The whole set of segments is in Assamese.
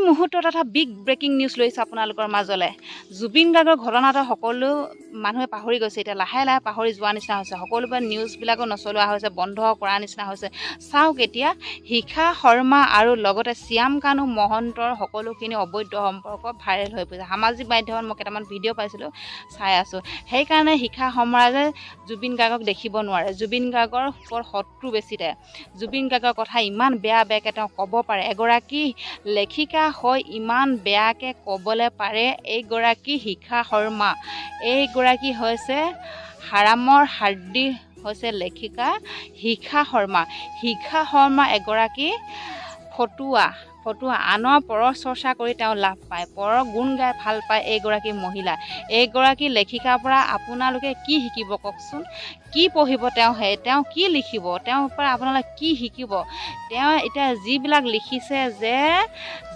মুহূৰ্তত এটা বিগ ব্ৰেকিং নিউজ লৈছে আপোনালোকৰ মাজলৈ। জুবিন গাৰ্গৰ ঘটনাটো সকলো মানুহে পাহৰি গৈছে, এতিয়া লাহে লাহে পাহৰি যোৱা নিচিনা হৈছে। সকলোৰে নিউজবিলাকো নচলোৱা হৈছে, বন্ধ কৰা নিচিনা হৈছে। চাওক এতিয়া শিখা শৰ্মা আৰু লগতে শ্যাম কানু মহন্তৰ সকলোখিনি অবৈধ সম্পৰ্ক ভাইৰেল হৈ পৰিছে। সামাজিক মাধ্যমত মই কেইটামান ভিডিঅ' পাইছিলোঁ, চাই আছোঁ। সেইকাৰণে শিখা শৰ্মাই যে জুবিন গাৰ্গক দেখিব নোৱাৰে, জুবিন গাৰ্গৰ ওপৰত শত্ৰু বেছি তাই। জুবিন গাৰ্গৰ কথা ইমান বেয়াকৈ তেওঁ ক'ব পাৰে, এগৰাকী লেখিকা হৈ ইমান বেয়াকৈ ক'বলৈ পাৰে এইগৰাকী শিখা শৰ্মা। এইগৰাকী হৈছে হাৰামৰ হাৰ্দি হৈছে লেখিকা শিখা শৰ্মা। শিখা শৰ্মা এগৰাকী ফটুৱা, আনৰ পৰৰ চৰ্চা কৰি তেওঁ লাভ পায়, পৰৰ গুণ গাই ভাল পায় এইগৰাকী মহিলা। এইগৰাকী লেখিকাৰ পৰা আপোনালোকে কি শিকিব কওকচোন? কি পঢ়িব তেওঁ কি লিখিব? তেওঁৰ পৰা আপোনালোকে কি শিকিব? তেওঁ এতিয়া যিবিলাক লিখিছে যে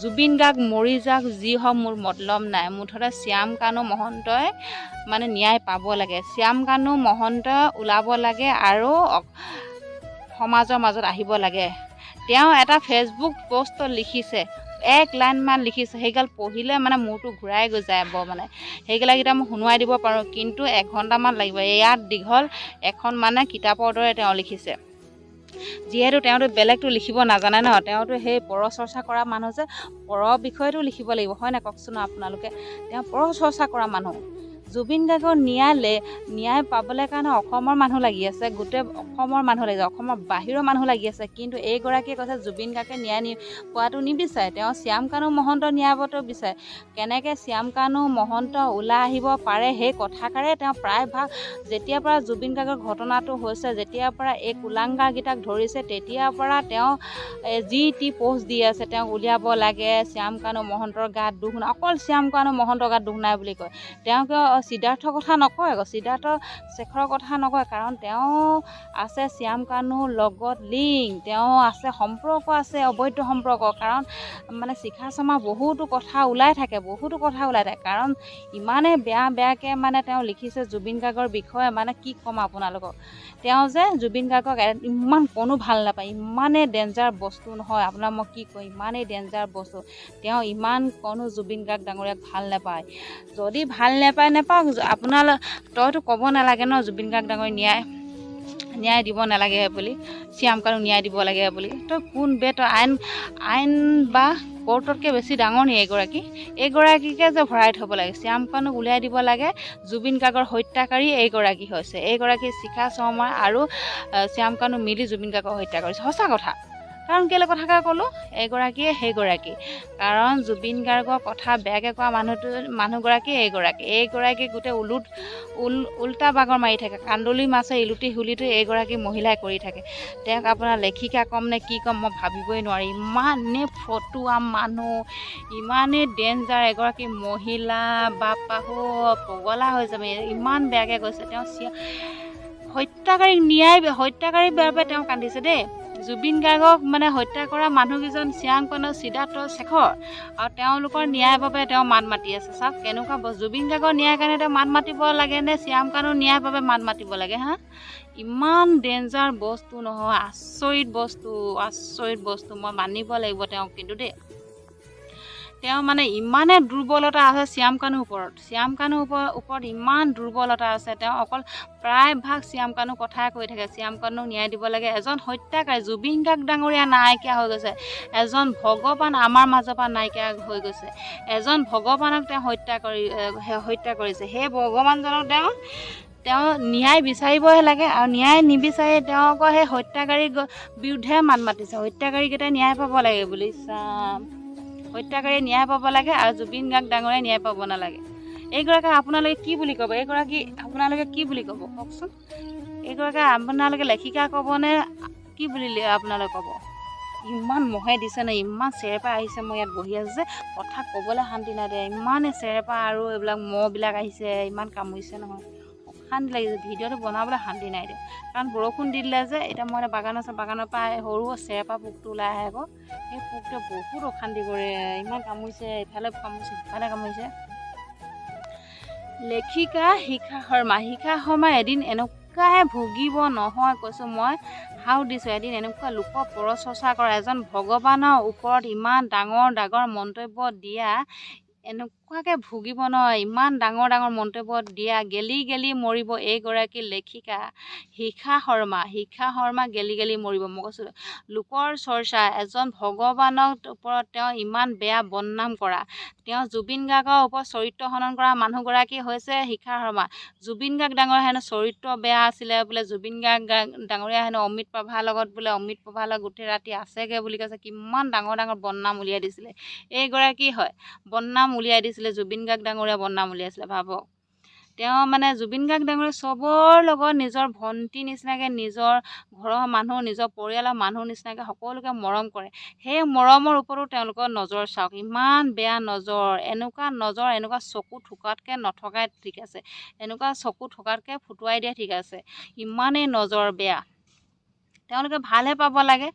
জুবিন গাৰ্গ মৰি যাওক, যি হওক মোৰ মতলব নাই, মুঠতে শ্যাম কানু মহন্তই মানে ন্যায় পাব লাগে। শ্যাম কানু মহন্তই ওলাব লাগে আৰু সমাজৰ মাজত আহিব লাগে। তেওঁ এটা ফেচবুক পষ্টত লিখিছে, 1 লাইনমান লিখিছে, সেইগাল পঢ়িলে মানে মূৰটো ঘূৰাই গৈ যাব। মানে সেইগিলাকেইটা মই শুনোৱাই দিব পাৰোঁ, কিন্তু 1 ঘণ্টামান লাগিব। ইয়াত দীঘল এখন মানে কিতাপৰ দৰে তেওঁ লিখিছে। যিহেতু তেওঁতো বেলেগটো লিখিব নাজানে ন, তেওঁতো সেই পৰচৰ্চা কৰা মানুহ যে, পৰৰ বিষয়েতো লিখিব লাগিব, হয় নাই কওকচোন আপোনালোকে? তেওঁ পৰচৰ্চা কৰা মানুহ। জুবিন গাৰ্গৰ ন্যায় পাবলৈ কাৰণে অসমৰ মানুহ লাগি আছে, গোটেই অসমৰ মানুহ লাগি আছে, অসমৰ বাহিৰৰ মানুহ লাগি আছে। কিন্তু এইগৰাকীয়ে কৈছে জুবিন গাৰ্গে ন্যায় পোৱাটো নিবিচাৰে, তেওঁ শ্যাম কানু মহন্ত ন্যায় পোৱাটো বিচাৰে। কেনেকৈ শ্যাম কানু মহন্ত ওলাই আহিব পাৰে সেই কথাষাৰে তেওঁ প্ৰায়ভাগ যেতিয়াৰ পৰা জুবিন গাৰ্গৰ ঘটনাটো হৈছে, যেতিয়াৰ পৰা এই কুলাংগাৰকেইটাক ধৰিছে, তেতিয়াৰ পৰা তেওঁ যি টি পোষ্ট দি আছে, তেওঁক উলিয়াব লাগে। শ্যাম কানু মহন্তৰ গাত দুখ নাই, অকল শ্যাম কানু মহন্তৰ গাত দুখ নাই বুলি কয়। তেওঁক সিদ্ধাৰ্থৰ কথা নকয়, আকৌ সিদ্ধাৰ্থ শেখৰৰ কথা নকয়, কাৰণ তেওঁ আছে শ্যাম কানুৰ লগত লিংক, তেওঁ আছে সম্পৰ্ক আছে, অবৈধ সম্পৰ্ক। কাৰণ মানে শিখা শৰ্মা বহুতো কথা ওলাই থাকে, কাৰণ ইমানেই বেয়াকৈ মানে তেওঁ লিখিছে জুবিন গাৰ্গৰ বিষয়ে, মানে কি ক'ম আপোনালোকক। তেওঁ যে জুবিন গাৰ্গক ইমান কোনো ভাল নাপায়, ইমানেই ডেঞ্জাৰ বস্তু নহয়, আপোনাক মই কি কওঁ, ইমানেই ডেঞ্জাৰ বস্তু। তেওঁ ইমান কোনো জুবিন গাৰ্গ ডাঙৰীয়াক ভাল নাপায়। যদি ভাল নাপাওক, তইতো ক'ব নালাগে ন জুবিন গাৰ্গ ডাঙৰীয়া ন্যায় দিব নালাগে বুলি, শ্যাম কানু ন্যায় দিব লাগে বুলি। তই কোন বে? তই আইন বা কোৰ্টতকৈ বেছি ডাঙৰ নি এইগৰাকীকে যে ভৰাই থ'ব লাগে, শ্যাম কানুক উলিয়াই দিব লাগে। জুবিন গাৰ্গৰ হত্যাকাৰী এইগৰাকী হৈছে, এইগৰাকী শিখা শৰ্মা আৰু শ্যাম কানু মিলি জুবিন গাৰ্গক হত্যা কৰিছে। সঁচা কথা, কাৰণ কেলৈ কথাষাৰ ক'লোঁ, এইগৰাকীয়ে সেইগৰাকী, কাৰণ জুবিন গাৰ্গৰ কথা বেয়াকৈ কোৱা মানুহগৰাকী এইগৰাকী গোটেই উল্টা বাগৰ মাৰি থাকে, কান্দুলি মাছে ইলুটি হুলিটো এইগৰাকী মহিলাই কৰি থাকে। তেওঁক আপোনাৰ লেখিকা ক'ম নে কি ক'ম মই ভাবিবই নোৱাৰি। ইমানেই ফটুৱা মানুহ, ইমানেই ডেঞ্জাৰ এগৰাকী মহিলা, বাপাহো পগলা হৈ যাব, ইমান বেয়াকৈ কৈছে। তেওঁ হত্যাকাৰীৰ বাবে তেওঁ কান্দিছে দেই। জুবিন গাৰ্গক মানে হত্যা কৰা মানুহকেইজন শ্যাম কানু, সিদ্ধাৰ্থ শেখৰ, আৰু তেওঁলোকৰ ন্যায়ৰ বাবে তেওঁ মাত মাতি আছে। চাওক কেনেকুৱা জুবিন গাৰ্গৰ ন্যায়ৰ কাৰণে তেওঁ মাত মাতিব লাগে নে শ্যাম কানুৰ ন্যায়ৰ বাবে মাত মাতিব লাগে? ইমান ডেঞ্জাৰ বস্তু নহয়, আচৰিত বস্তু মই মানিব লাগিব তেওঁক। কিন্তু দেই তেওঁ মানে ইমানে দুৰ্বলতা আছে শ্যাম কানুৰ ওপৰত ইমান দুৰ্বলতা আছে। তেওঁ অকল প্ৰায়ভাগ শ্যাম কানুৰ কথাই কৈ থাকে, শ্যাম কানুক ন্যায় দিব লাগে। এজন হত্যাকাৰী, জুবিন গাৰ্গ ডাঙৰীয়া নাইকিয়া হৈ গৈছে, এজন ভগৱান আমাৰ মাজৰ পৰা নাইকিয়া হৈ গৈছে, এজন ভগৱানক তেওঁ হত্যা কৰিছে। সেই ভগৱানজনক তেওঁ ন্যায় বিচাৰিবহে লাগে, আৰু ন্যায় নিবিচাৰি তেওঁ আকৌ সেই হত্যাকাৰীৰ বিৰুদ্ধে মাত মাতিছে। হত্যাকাৰীকেইটাই ন্যায় পাব লাগে বুলি, হত্যাকাৰীয়ে ন্যায় পাব লাগে আৰু জুবিন গাৰ্গ ডাঙৰীয়াই ন্যায় পাব নালাগে। এইগৰাকী আপোনালোকে কি বুলি ক'ব? কওকচোন? এইগৰাকী আপোনালোকে লেখিকা ক'বনে কি বুলি আপোনালোকে ক'ব? ইমান মহে দিছে নে, ইমান চেৰেপা আহিছে। মই ইয়াত বহি আছোঁ যে, কথা ক'বলৈ শান্তি নাই দিয়া, ইমানেই চেৰেপা আৰু এইবিলাক মহবিলাক আহিছে, ইমান কামুৰিছে নহয়, অশান্তি লাগিছে। ভিডিঅ'টো বনাবলৈ শান্তি নাই দিয়া, কাৰণ বৰষুণ দি দিলে যে। এতিয়া মই বাগান আছে, বাগানৰ পৰা সৰু চেৰেপা পোকটো ওলাই আহে আকৌ, সেই পোকটোৱে বহুত অশান্তি কৰে, ইমান কামুৰিছে, ইফালে কামুৰিছে সিফালে কামুৰিছে। লেখিকা শিখা শৰ্মা এদিন এনেকুৱাহে ভুগিব নহয় কৈছোঁ মই হাও দিছোঁ। এদিন এনেকুৱা লোকৰ পৰচৰ্চা কৰা, এজন ভগৱানৰ ওপৰত ইমান ডাঙৰ ডাঙৰ মন্তব্য দিয়া, এনেকুৱাকৈ ভুগিব নহয়। ইমান ডাঙৰ ডাঙৰ মন্তব্য দিয়া, গেলি গেলি মৰিব এইগৰাকী লেখিকা শিখা শৰ্মা গেলি গেলি মৰিব। মই কৈছোঁ লোকৰ চৰ্চা, এজন ভগৱানৰ ওপৰত তেওঁ ইমান বেয়া বদনাম কৰা, তেওঁ জুবিন গাৰ্গৰ ওপৰত চৰিত্ৰ হনন কৰা মানুহগৰাকী হৈছে শিখা শৰ্মা। জুবিন গাৰ্গ ডাঙৰীয়া হেনো চৰিত্ৰ বেয়া আছিলে বোলে, জুবিন গাৰ্গ ডাঙৰীয়া হেনো অমিত প্ৰভাৰ লগত বোলে অমিত প্ৰভাৰ লগত গোটেই ৰাতি আছেগৈ বুলি কৈছে। কিমান ডাঙৰ ডাঙৰ বদনাম উলিয়াই দিছিলে এইগৰাকী হয়, বদনাম উলিয়াই দিছিলে জুবিন গাৰ্গ ডাঙৰীয়া, বদনাম উলিয়াইছিলে। ভাবক তেওঁ মানে জুবিন গাৰ্গ ডাঙৰীয়া চবৰ লগত নিজৰ ভণ্টি নিচিনাকৈ, নিজৰ ঘৰৰ মানুহ, নিজৰ পৰিয়ালৰ মানুহ নিচিনাকৈ সকলোকে মৰম কৰে। সেই মৰমৰ ওপৰতো তেওঁলোকৰ নজৰ চাওক, ইমান বেয়া নজৰ। এনেকুৱা নজৰ, এনেকুৱা চকু থকাতকৈ নথকাই ঠিক আছে, এনেকুৱা চকু থকাতকৈ ফুটুৱাই দিয়া ঠিক আছে। ইমানেই নজৰ বেয়া, তেওঁলোকে ভালহে পাব লাগে।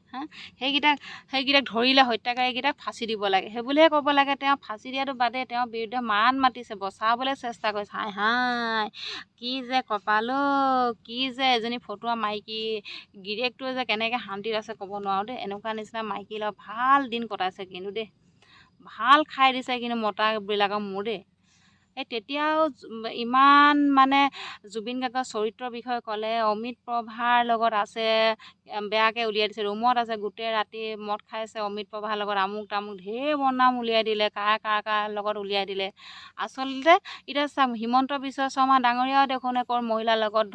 সেইকেইটাক ধৰিলে, হত্যাকাৰীকেইটাক ফাঁচি দিব লাগে, সেইবুলিহে ক'ব লাগে। তেওঁ ফাঁচি দিয়াটো বাদে তেওঁৰ বিৰুদ্ধে মাত মাতিছে, বচাবলৈ চেষ্টা কৰিছে। হাই হাই কি যে কপাল, কি যে এজনী ফটুৱা মাইকী গিৰিয়েকটোৱে যে কেনেকৈ শান্তিত আছে ক'ব নোৱাৰোঁ দেই। এনেকুৱা নিচিনা মাইকীৰ লগত ভাল দিন কটাইছে কিন্তু দেই, ভাল খাই দিছে কিন্তু মতাবিলাকৰ মোৰ দেই। তেতিয়াও ইমান মানে জুবিন গাৰ্গৰ চৰিত্ৰৰ বিষয়ে ক'লে, অমিত প্ৰভাৰ লগত আছে বেয়াকৈ উলিয়াই দিছে, ৰুমত আছে গোটেই ৰাতি মদ খাইছে অমিত প্ৰভাৰ লগত, আমুক তামুক ঢেৰ বদনাম উলিয়াই দিলে, কাৰ লগত উলিয়াই দিলে। আচলতে এতিয়া চাওক, হিমন্ত বিশ্ব শৰ্মা ডাঙৰীয়াও দেখোন একৰ মহিলাৰ লগত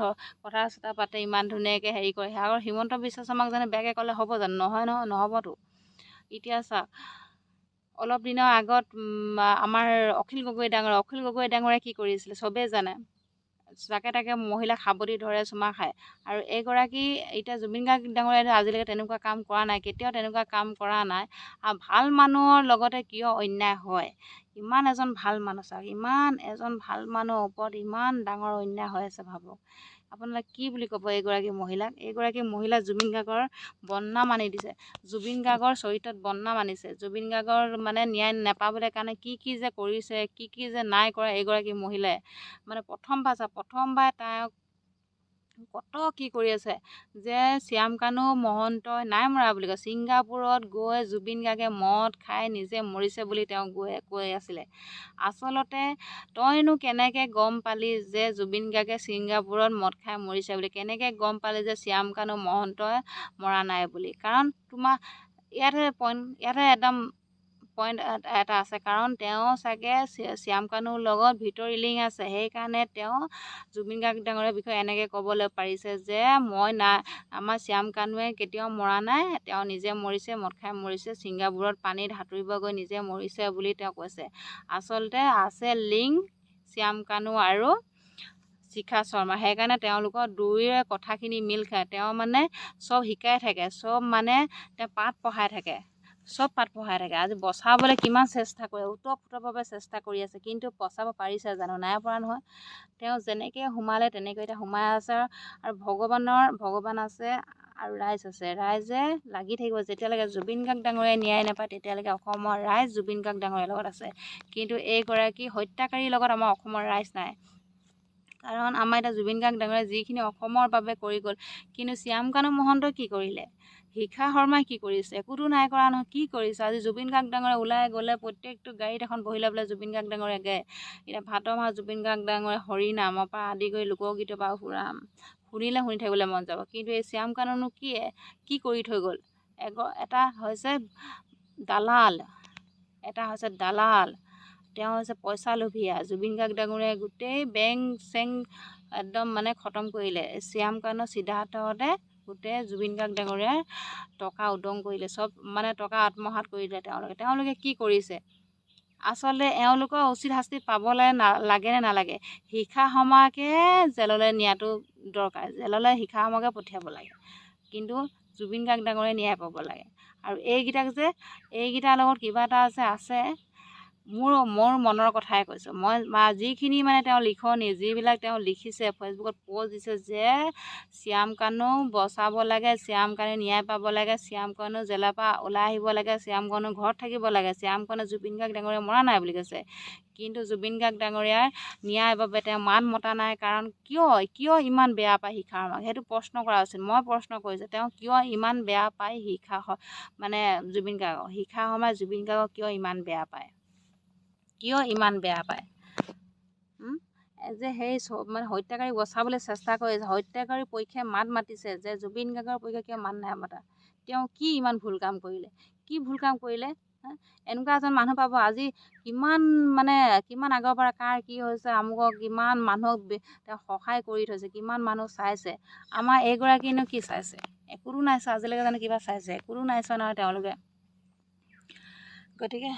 কথা চথা পাতে, ইমান ধুনীয়াকৈ হেৰি কৰে। আৰু হিমন্ত বিশ্ব শৰ্মাক জানো বেয়াকৈ ক'লে হ'ব জানো? নহয় নহ'বতো। এতিয়া চাওক, অলপ দিনৰ আগত আমাৰ অখিল গগৈ ডাঙৰীয়াই কি কৰিছিলে চবেই জানে, যাকে তাকে মহিলাক সাৱটি ধৰে, চুমা খায়। আৰু এইগৰাকী এতিয়া জুবিন গাৰ্গ ডাঙৰীয়াই আজিলৈকে তেনেকুৱা কাম কৰা নাই, কেতিয়াও তেনেকুৱা কাম কৰা নাই। আৰু ভাল মানুহৰ লগতে কিয় অন্যায় হয়? ইমান এজন ভাল মানুহ, চাওক ইমান এজন ভাল মানুহৰ ওপৰত ইমান ডাঙৰ অন্যায় হৈ আছে। ভাবক আপোনালোকে কি বুলি ক'ব এইগৰাকী মহিলাক? এইগৰাকী মহিলা জুবিন গাৰ্গৰ বদনাম আনি দিছে, জুবিন গাৰ্গৰ চৰিত্ৰত বদনাম আনিছে, জুবিন গাৰ্গৰ মানে ন্যায় নাপাবলৈ কাৰণে কি যে কৰিছে, কি যে নাই কৰা এইগৰাকী মহিলাই। মানে প্ৰথমবাৰ তাইক কত কি কৰি আছে, যে শ্যামকানু মহন্তই নাই মৰা বুলি কয়। ছিংগাপুৰত গৈ জুবিন গাৰ্গে মদ খাই নিজে মৰিছে বুলি তেওঁ কৈ আছিলে। আচলতে তইনো কেনেকৈ গম পালি যে জুবিন গাৰ্গে ছিংগাপুৰত মদ খাই মৰিছে বুলি? কেনেকৈ গম পালি যে শ্যামকানু মহন্তই মৰা নাই বুলি? কাৰণ তোমাৰ ইয়াতে একদম পইণ্ট এটা আছে, কাৰণ তেওঁ চাগে শ্যামকানুৰ লগত ভিতৰি লিংক আছে, সেইকাৰণে তেওঁ জুবিন গাৰ্গ ডাঙৰীয়াৰ বিষয়ে এনেকৈ ক'বলৈ পাৰিছে যে আমাৰ শ্যামকানুৱে কেতিয়াও মৰা নাই, তেওঁ নিজে মৰিছে, মদ খাই মৰিছে, ছিংগাপুৰত পানীত সাঁতুৰিব গৈ নিজে মৰিছে বুলি তেওঁ কৈছে। আচলতে আছে লিংক শ্যামকানু আৰু শিখা শৰ্মা, সেইকাৰণে তেওঁলোকৰ দুয়োৰে কথাখিনি মিল খায়। তেওঁ মানে চব শিকাই থাকে, চব মানে তেওঁ পাঠ পঢ়াই থাকে, আজি বচাবলৈ কিমান চেষ্টা কৰে, ওতঃপ্ৰোতভাৱে চেষ্টা কৰি আছে, কিন্তু বচাব পাৰিছে জানো? নাই পৰা নহয়। তেওঁ যেনেকৈ সোমালে তেনেকৈ এতিয়া সোমাই আছে। আৰু ভগৱান আছে আৰু ৰাইজ আছে, ৰাইজে লাগি থাকিব। যেতিয়ালৈকে জুবিন গাৰ্গ ডাঙৰীয়াই ন্যায় নাপায় তেতিয়ালৈকে অসমৰ ৰাইজ জুবিন গাৰ্গ ডাঙৰীয়াৰ লগত আছে। কিন্তু এইগৰাকী হত্যাকাৰীৰ লগত আমাৰ অসমৰ ৰাইজ নাই। কাৰণ আমাৰ এতিয়া জুবিন গাৰ্গ ডাঙৰীয়াই যিখিনি অসমৰ বাবে কৰি গ'ল, কিন্তু শ্যামকানু মহন্তই কি কৰিলে? শিখা শৰ্মাই কি কৰিছে? একোতো নাই কৰা নহয়। কি কৰিছে? আজি জুবিন গাৰ্গ ডাঙৰীয়া ওলাই গ'লে প্ৰত্যেকটো গাড়ীত এখন বহি লৈ পেলাই জুবিন গাৰ্গ ডাঙৰীয়া গায়। এতিয়া ভাদৰ মাহ জুবিন গাৰ্গ ডাঙৰীয়া হৰিনামৰ পৰা আদি কৰি লোকগীতৰ পৰা শুনিলে শুনি থাকিবলৈ মন যাব। কিন্তু এই শ্যামকানুনো কি কৰি থৈ গ'ল? এটা হৈছে দালাল, তেওঁ হৈছে পইচা লোভীয়া। জুবিন গাৰ্গ ডাঙৰীয়াই গোটেই বেংক চেংক একদম মানে খতম কৰিলে। শ্যামকানু সিদ্ধাৰ্থহঁতে গোটেই জুবিন গাৰ্গ ডাঙৰীয়াৰ টকা উদং কৰিলে, চব মানে টকা আত্মসাৎ কৰিলে। তেওঁলোকে কি কৰিছে? আচলতে এওঁলোকৰ উচিত শাস্তি পাবলৈ লাগে নে নালাগে? শিখা শৰ্মাকে জেললৈ নিয়াটো দৰকাৰ, জেললৈ শিখা শৰ্মাকে পঠিয়াব লাগে, কিন্তু জুবিন গাৰ্গ ডাঙৰীয়াই ন্যায় পাব লাগে। আৰু এইকেইটাৰ লগত কিবা এটা আছে মোৰ মনৰ কথাই কৈছোঁ। যিখিনি মানে তেওঁ লিখনি যিবিলাক তেওঁ লিখিছে ফেচবুকত প'ষ্ট দিছে যে শ্যাম কানু বচাব লাগে, শ্যাম কানু ন্যায় পাব লাগে, শ্যাম কানু জেলৰ পৰা ওলাই আহিব লাগে, শ্যাম কানু ঘৰত থাকিব লাগে, শ্যাম কানু জুবিন গাৰ্গ ডাঙৰীয়া মৰা নাই বুলি কৈছে। কিন্তু জুবিন গাৰ্গ ডাঙৰীয়াৰ ন্যায়ৰ বাবে তেওঁ মাত মতা নাই। কাৰণ কিয় ইমান বেয়া পায় শিখা শৰ্মাক, সেইটো প্ৰশ্ন কৰা উচিত। মই প্ৰশ্ন কৰিছোঁ, তেওঁ কিয় ইমান বেয়া পায় মানে জুবিন গাৰ্গক, শিখা শৰ্মাই জুবিন গাৰ্গক কিয় ইমান বেয়া পায়, কিয় ইমান বেয়া পায়? যে সেই মানে হত্যাকাৰীক বচাবলৈ চেষ্টা কৰিছে, হত্যাকাৰীৰ পক্ষে মাত মাতিছে, যে জুবিন গাৰ্গৰ পক্ষে কিয় মাত নাই মতা? তেওঁ কি ইমান ভুল কাম কৰিলে, কি ভুল কাম কৰিলে? এনেকুৱা এজন মানুহ পাব আজি কিমান আগৰ পৰা কাৰ কি হৈছে, আমুকক কিমান মানুহক তেওঁ সহায় কৰি থৈছে, কিমান মানুহ চাইছে। আমাৰ এইগৰাকীনো কি চাইছে? একোতো নাই চোৱা আজিলৈকে। জানো কিবা চাইছে? একোতো নাই চোৱা নহয় তেওঁলোকে। গতিকে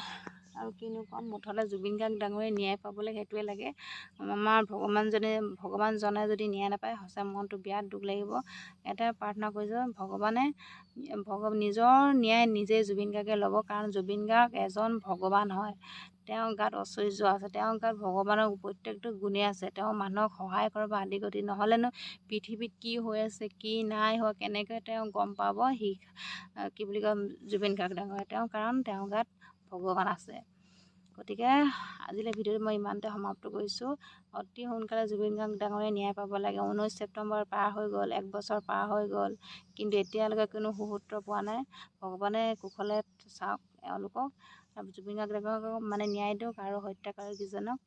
আৰু কিনো ক'ম, মুঠতে জুবিন গাৰ্গ ডাঙৰীয়া ন্যায় পাবলৈ সেইটোৱে লাগে। আমাৰ ভগৱানজনে যদি ন্যায় নাপায় সঁচা মনটো বিৰাট দুখ লাগিব। এটাই প্ৰাৰ্থনা কৰিছোঁ, ভগৱানে নিজৰ ন্যায় নিজে জুবিন গাৰ্গে ল'ব। কাৰণ জুবিন গাৰ্গ এজন ভগৱান হয়। তেওঁৰ গাত ঐশ্বৰ্য আছে, তেওঁৰ গাত ভগৱানৰ প্ৰত্যেকটো গুণে আছে। তেওঁ মানুহক সহায় কৰিব আদি গতি, নহ'লেনো পৃথিৱীত কি হৈ আছে কি নাই হোৱা কেনেকৈ তেওঁ গম পাব কি বুলি কয় জুবিন গাৰ্গ ডাঙৰীয়া। কাৰণ তেওঁৰ গাত ভগৱান আছে। গতিকে আজিলৈ ভিডিঅ'টো মই ইমানতে সমাপ্ত কৰিছোঁ। অতি সোনকালে জুবিন গাৰ্গ ডাঙৰীয়া ন্যায় পাব লাগে। 19 ছেপ্টেম্বৰ পাৰ হৈ গ'ল, 1 বছৰ পাৰ হৈ গ'ল, কিন্তু এতিয়ালৈকে কোনো সুসূত্ৰ পোৱা নাই। ভগৱানে কুশলে চাওক এওঁলোকক, জুবিন গাৰ্গ ডাঙৰীয়াক মানে ন্যায় দিয়ক আৰু হত্যাকাৰীকেইজনক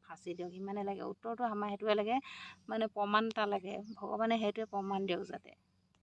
ফাঁচি দিয়ক। ইমানে লাগে, উত্তৰটো আমাৰ সেইটোৱে লাগে, মানে প্ৰমাণ এটা লাগে। ভগৱানে সেইটোৱে প্ৰমাণ দিয়ক যাতে।